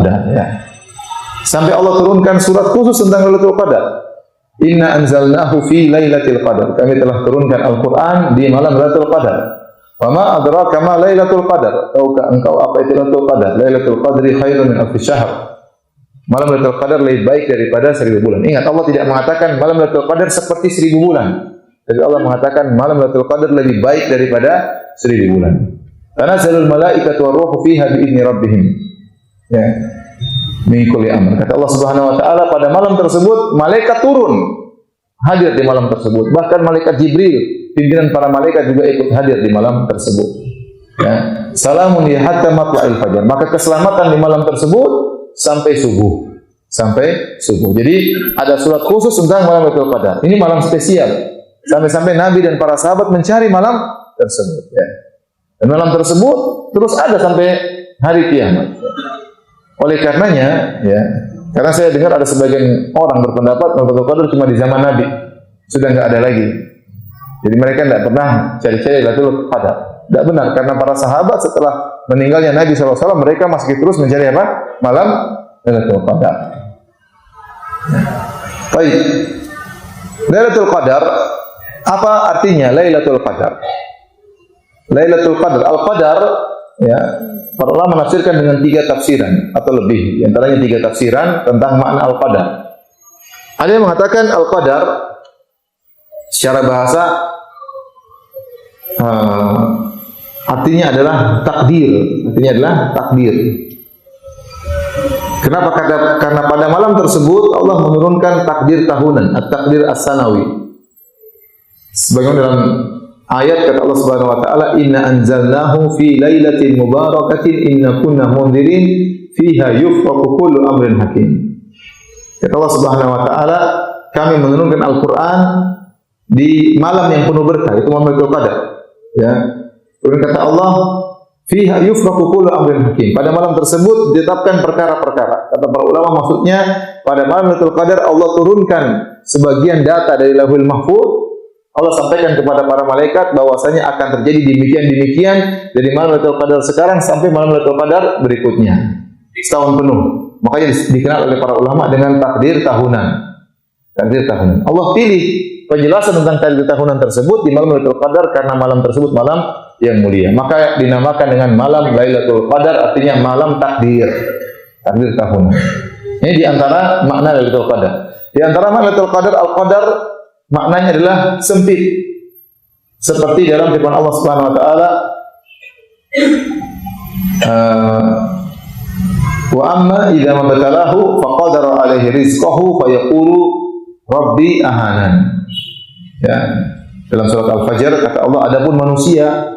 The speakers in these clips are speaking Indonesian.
Ya. Sampai Allah turunkan surat khusus tentang Lailatul Qadar. Inna anzalnahu fi lailatul qadar. Kami telah turunkan Al-Qur'an di malam Lailatul Qadar. Wa ma adraka ma Lailatul Qadar? Tahukah engkau apa itu Lailatul Qadar? Lailatul Qadri khairun min alfi syahr. Malam Lailatul Qadar lebih baik daripada 1000 bulan. Ingat, Allah tidak mengatakan malam Lailatul Qadar seperti 1000 bulan. Tapi Allah mengatakan malam Lailatul Qadar lebih baik daripada 1000 bulan. Tanazzalul malaikatu war-ruhu fiha bi'izni rabbihim. Ya. Min kulli amr. Kata Allah Subhanahu wa taala, pada malam tersebut malaikat turun hadir di malam tersebut. Bahkan malaikat Jibril, pimpinan para malaikat juga ikut hadir di malam tersebut. Ya. Salamun ya hatta matla'il fajar. Maka keselamatan di malam tersebut sampai subuh. Sampai subuh. Jadi ada surat khusus tentang malam Lailatul Qadar. Ini malam spesial. Sampai-sampai Nabi dan para sahabat mencari malam tersebut. Ya. Dan malam tersebut terus ada sampai hari kiamat. Oleh karenanya, ya, karena saya dengar ada sebagian orang berpendapat Lailatul Qadar cuma di zaman Nabi, sudah enggak ada lagi. Jadi mereka tidak pernah cari-cari Lailatul Qadar. Tidak benar, karena para sahabat setelah meninggalnya Nabi SAW, mereka masih terus mencari apa? Malam Lailatul Qadar. Baik. Lailatul Qadar, apa artinya Lailatul Qadar? Lailatul Qadar, Al-Qadar, ya, para ulama menafsirkan dengan 3 tafsiran atau lebih. Di antaranya 3 tafsiran tentang makna Al-Qadar. Ada yang mengatakan Al-Qadar secara bahasa artinya adalah takdir. Artinya adalah takdir. Kenapa? Karena pada malam tersebut Allah menurunkan takdir tahunan, at-takdir as-sanawi. Sebagaimana dalam ayat kata Allah Subhanahu wa taala, inna anzalnahu fi lailatin mubarakatin inna kunna mundzirin fiha yufraqu kullu amrin hakim. Kata Allah Subhanahu wa taala, kami menurunkan Al-Qur'an di malam yang penuh berkah, itu malam Lailatul Qadar. Ya. Kemudian kata Allah, fiha yufraqu kullu amrin hakim. Pada malam tersebut ditetapkan perkara-perkara. Kata para ulama, maksudnya pada malam Lailatul Qadar Allah turunkan sebagian data dari Lauhul Mahfuz. Allah sampaikan kepada para malaikat bahwasanya akan terjadi demikian-demikian dari malam Lailatul Qadar sekarang sampai malam Lailatul Qadar berikutnya. Setahun penuh. Makanya dikenal oleh para ulama dengan takdir tahunan. Takdir tahunan. Allah pilih penjelasan tentang takdir tahunan tersebut di malam Lailatul Qadar karena malam tersebut malam yang mulia. Maka dinamakan dengan malam Lailatul Qadar, artinya malam takdir. Takdir tahunan. Ini di antara makna Lailatul Qadar. Di antara makna Lailatul Qadar, Al-Qadar maknanya adalah sempit. Seperti dalam firman Allah Subhanahu wa taala, wa amma idza mabtalahu faqadara alaihi rizqahu fayaqulu rabbi ahanan. Ya. Dalam surat Al-Fajr kata Allah, adapun manusia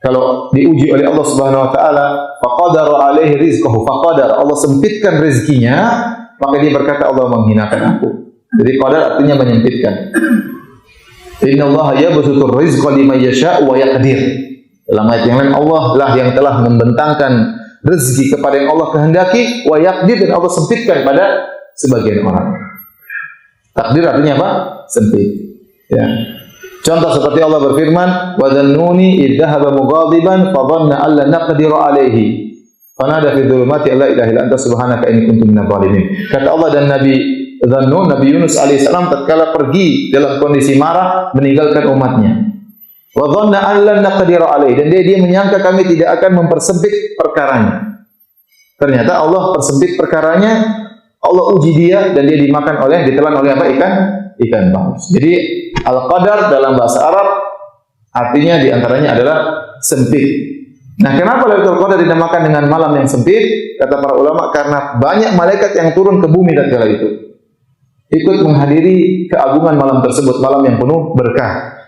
kalau diuji oleh Allah Subhanahu wa taala, faqadara alaihi rizqahu, faqadara, Allah sempitkan rezekinya, maka dia berkata Allah menghinakan aku. Jadi qadar artinya menyempitkan. Inna Allah yabsutur rizqa liman yasha'u wa yaqdir. Dalam ayat yang lain, Allah lah yang telah membentangkan rezeki kepada yang Allah kehendaki, wa yaqdir, dan Allah sempitkan pada sebagian orang. Takdir artinya apa? Sempit. Ya. Contoh seperti Allah berfirman, wa dhannuni idh dhahaba mughadiban fa dhanna an la naqdiru alayhi fanada fi dhulumati alla ilaha illa anta subhanaka inni kuntu minadh dhalimin. Kata Allah dan Nabi Dhannun, Nabi Yunus alaihissalam tatkala pergi dalam kondisi marah meninggalkan umatnya. Wa dhanna an la naqdiru alayhi, dan dia menyangka kami tidak akan mempersempit perkaranya. Ternyata Allah persempit perkaranya, Allah uji dia dan dia ditelan oleh apa? Ikan paus. Jadi al-qadar dalam bahasa Arab artinya diantaranya adalah sempit. Nah, kenapa Lailatul Qadar dinamakan dengan malam yang sempit? Kata para ulama, karena banyak malaikat yang turun ke bumi tatkala itu, ikut menghadiri keagungan malam tersebut, malam yang penuh berkah.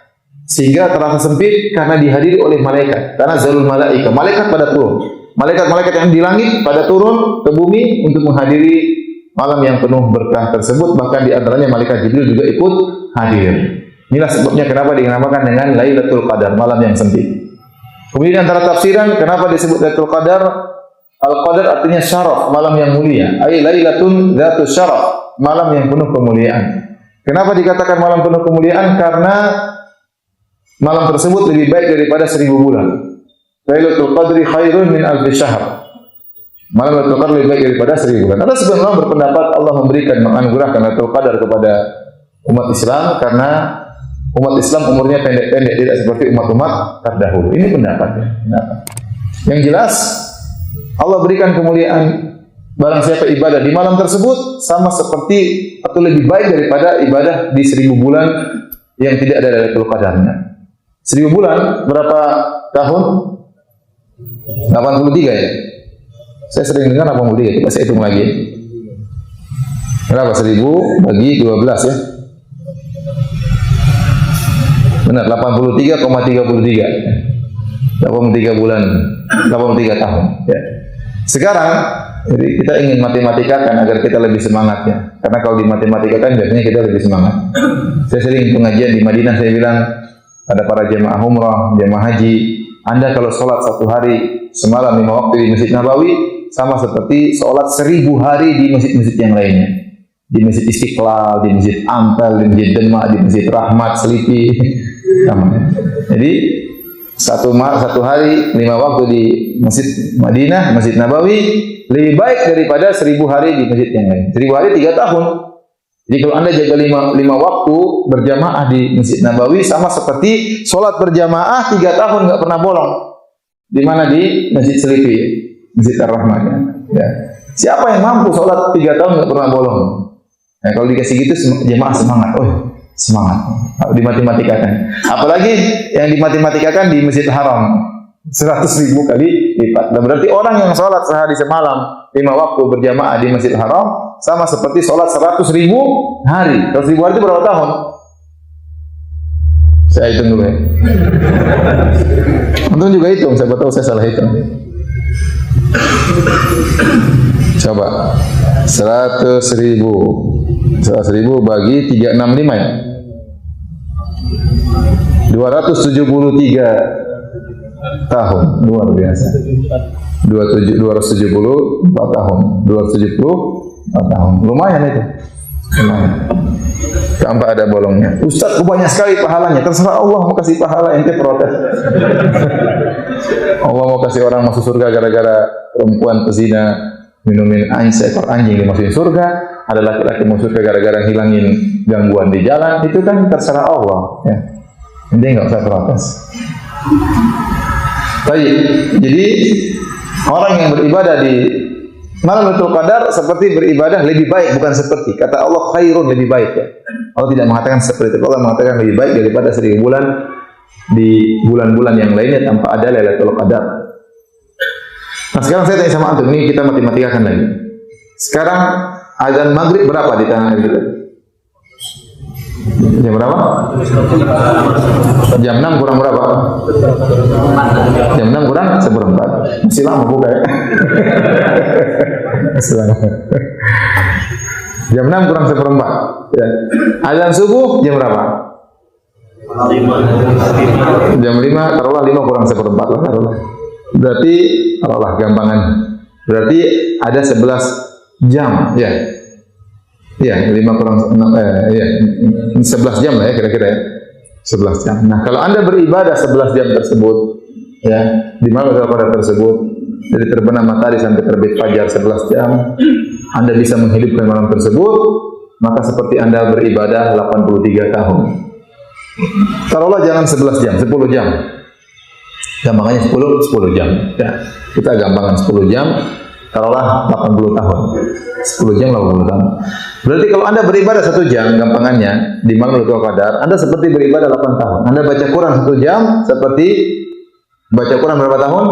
Sehingga terasa sempit karena dihadiri oleh malaikat. Karena zalul malaika, malaikat pada turun. Malaikat-malaikat yang di langit pada turun ke bumi untuk menghadiri malam yang penuh berkah tersebut. Bahkan di antaranya malaikat Jibril juga ikut hadir. Inilah sebabnya kenapa dinamakan dengan Lailatul Qadar, malam yang sempit. Kemudian antara tafsiran kenapa disebut Lailatul Qadar, Al-Qadar artinya syaraf, malam yang mulia. Ai lailatun dzatus syaraf, malam yang penuh kemuliaan. Kenapa dikatakan malam penuh kemuliaan? Karena malam tersebut lebih baik daripada 1000 bulan. Lailatul Qadri khairun min alfi syahr. Malam Lailatul Qadar lebih baik daripada 1000 bulan. Ada sebagian ulama berpendapat Allah memberikan menganugerahkan Lailatul Qadar kepada umat Islam karena umat Islam umurnya pendek-pendek, tidak seperti umat-umat terdahulu. Ini pendapatnya. Yang jelas Allah berikan kemuliaan barang siapa ibadah di malam tersebut sama seperti atau lebih baik daripada ibadah di 1000 bulan yang tidak ada Lailatul Qadarnya. 1000 bulan berapa tahun? 83 ya. Saya sering dengar 83, coba saya hitung lagi. Berapa? 1000 bagi 12 ya. Benar, 83,33. 83 bulan, 83 tahun ya. Sekarang jadi kita ingin matematikakan agar kita lebih semangat ya. Karena kalau di matematikakan biasanya kita lebih semangat. Saya sering pengajian di Madinah, saya bilang ada para jemaah umrah, jemaah haji, Anda kalau sholat 1 hari semalam 5 waktu di Masjid Nabawi sama seperti sholat 1000 hari di masjid-masjid yang lainnya. Di Masjid Istiqlal, di Masjid Ampel, di Masjid Demak, di Masjid Rahmat, Selipi. Jadi satu hari 5 waktu di Masjid Madinah, Masjid Nabawi lebih baik daripada 1000 hari di masjid yang lain. 1000 hari 3 tahun. Jadi kalau Anda jaga 5 waktu berjamaah di Masjid Nabawi sama seperti sholat berjamaah 3 tahun nggak pernah bolong. Di mana? Di Masjid Selipi, Masjid Ar-Rahman. Ya. Siapa yang mampu sholat 3 tahun nggak pernah bolong? Nah, kalau dikasih gitu jemaah semangat. Oh, semangat. Dimatematikkan. Apalagi yang dimatematikkan di Masjid Haram 100.000 kali lipat. Dan berarti orang yang sholat sehari semalam 5 waktu berjamaah di Masjid Haram sama seperti sholat 100.000 hari. 100.000 hari itu berapa tahun? Saya hitung dulu ya. Antum juga hitung, siapa tahu saya salah hitung. Coba 100.000 bagi 365 ya. 273 tahun, luar biasa. 274 tahun, 274 tahun. Lumayan itu. Lumayan. Tanpa ada bolongnya. Ustaz, banyak sekali pahalanya. Terserah Allah mau kasih pahala, ente protes. Allah mau kasih orang masuk surga gara-gara perempuan pezina minumin seekor anjing dimasukin surga. Ada laki-laki masuk surga gara-gara hilangin gangguan di jalan. Itu kan terserah Allah. Ya. Ente nggak usah protes. Jadi orang yang beribadah di malam Lailatul Qadar seperti beribadah lebih baik, bukan seperti. Kata Allah khairun, lebih baik ya. Allah tidak mengatakan seperti itu. Allah mengatakan lebih baik daripada 1000 bulan di bulan-bulan yang lainnya tanpa ada Lailatul Qadar. Nah, sekarang saya tanya sama antum, ini kita matematikakan lagi. Sekarang azan maghrib berapa di tangan kita? Jam berapa? Jam 6 kurang berapa? Jam 6 kurang 1/4. Masih lama buka ya? Masih lama. Jam 6 kurang 1/4. Ya. Azan subuh jam berapa? Jam 5, taruhlah 5 kurang 1/4 lah taruhlah. Berarti taruhlah gampangan. Berarti ada 11 jam ya. Iya, 5 kurang 6, iya, 11 jam lah ya kira-kira ya. 11 jam. Nah, kalau Anda beribadah 11 jam tersebut, ya, di malam Lailatul Qadar tersebut, dari terbenam matahari sampai terbit fajar 11 jam, Anda bisa menghidupkan malam tersebut, maka seperti Anda beribadah 83 tahun. Taruhlah jangan 11 jam, 10 jam. Gampangannya 10 jam. Ya, kita gampangan 10 jam, taruhlah 80 tahun. 10 jam 80 tahun. Berarti kalau Anda beribadah 1 jam, gampangannya di malam Lailatul Qadar, Anda seperti beribadah 8 tahun. Anda baca Quran 1 jam seperti baca Quran berapa tahun?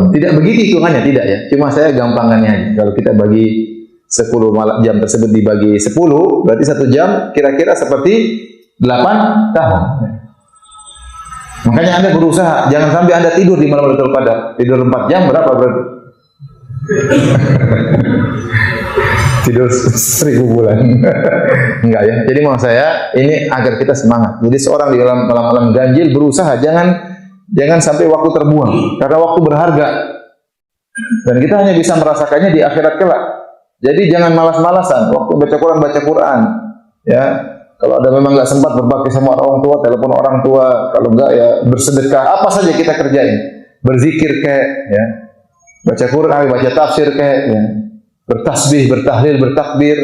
Tidak begitu hitungannya, tidak ya. Cuma saya gampangannya. Kalau kita bagi 10 jam tersebut dibagi 10, berarti 1 jam kira-kira seperti 8 tahun. Makanya Anda berusaha jangan sampai Anda tidur di malam Lailatul Qadar. Tidur 4 jam berapa berarti? Tidur 1000 bulan. Enggak ya. Jadi maksud saya ini agar kita semangat. Jadi seorang di dalam malam-malam ganjil berusaha jangan sampai waktu terbuang karena waktu berharga. Dan kita hanya bisa merasakannya di akhirat kelak. Jadi jangan malas-malasan waktu baca Quran. Ya. Kalau ada memang nggak sempat berbakti sama orang tua, telepon orang tua. Kalau enggak ya bersedekah. Apa saja kita kerjain. Berzikir kayak ya. baca Quran, baca tafsir kayak ya, bertasbih, bertahlil, bertakbir,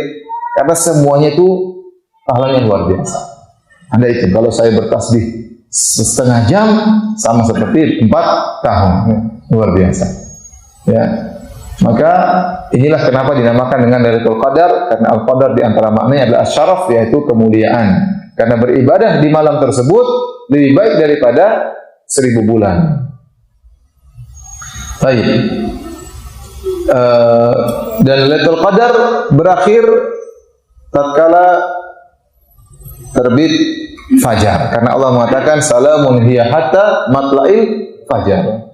karena semuanya itu pahalanya luar biasa. Anda itu kalau saya bertasbih setengah jam sama seperti 4 tahun, ya, luar biasa. Ya, maka inilah kenapa dinamakan dengan Lailatul Qadar, karena Al-Qadar di antara maknanya adalah syaraf, yaitu kemuliaan. Karena beribadah di malam tersebut lebih baik daripada 1000 bulan. Baik. Dan Lailatul Qadar berakhir tatkala terbit fajar, karena Allah mengatakan salamun hiya hatta matla'il fajar.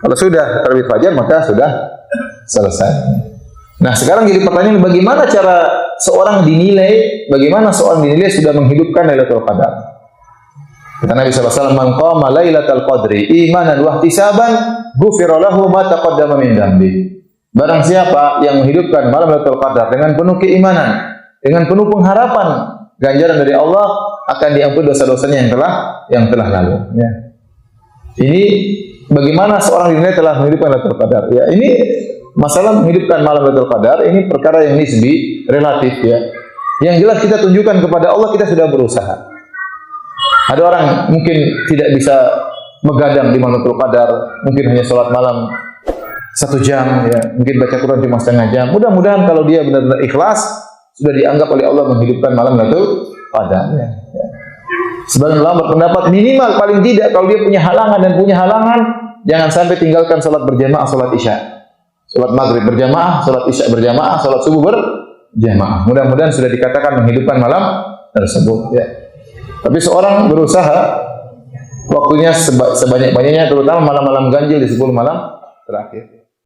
Kalau sudah terbit fajar maka sudah selesai. Nah, sekarang jadi pertanyaan, bagaimana cara seorang dinilai, bagaimana seorang dinilai sudah menghidupkan Lailatul Qadar? Kata Nabi sallallahu alaihi wasallam, "Man qama Lailatul Qadri imanan wa ihtisaban, ghufira lahu ma taqaddama min dhanbi." Barang siapa yang menghidupkan malam Lailatul Qadar dengan penuh keimanan, dengan penuh pengharapan ganjaran dari Allah, akan diampuni dosa-dosanya yang telah lalu. Ya. Ini bagaimana seorang dinilai telah menghidupkan Lailatul Qadar? Ya, ini masalah menghidupkan malam Lailatul Qadar ini perkara yang nisbi, relatif ya. Yang jelas kita tunjukkan kepada Allah kita sudah berusaha. Ada orang mungkin tidak bisa begadang di malam Lailatul Qadar, mungkin hanya sholat malam 1 jam ya, mungkin baca Quran cuma setengah jam. Mudah-mudahan kalau dia benar-benar ikhlas, sudah dianggap oleh Allah menghidupkan malam Lailatul Qadar. Ya. Sebagian ulama berpendapat minimal paling tidak kalau dia punya halangan, dan punya halangan jangan sampai tinggalkan salat berjamaah, salat isya, salat maghrib berjamaah, salat isya berjamaah, salat subuh berjamaah. Mudah-mudahan sudah dikatakan menghidupkan malam tersebut. Ya. Tapi seorang berusaha waktunya sebanyak-banyaknya, terutama malam-malam ganjil di 10 malam terakhir.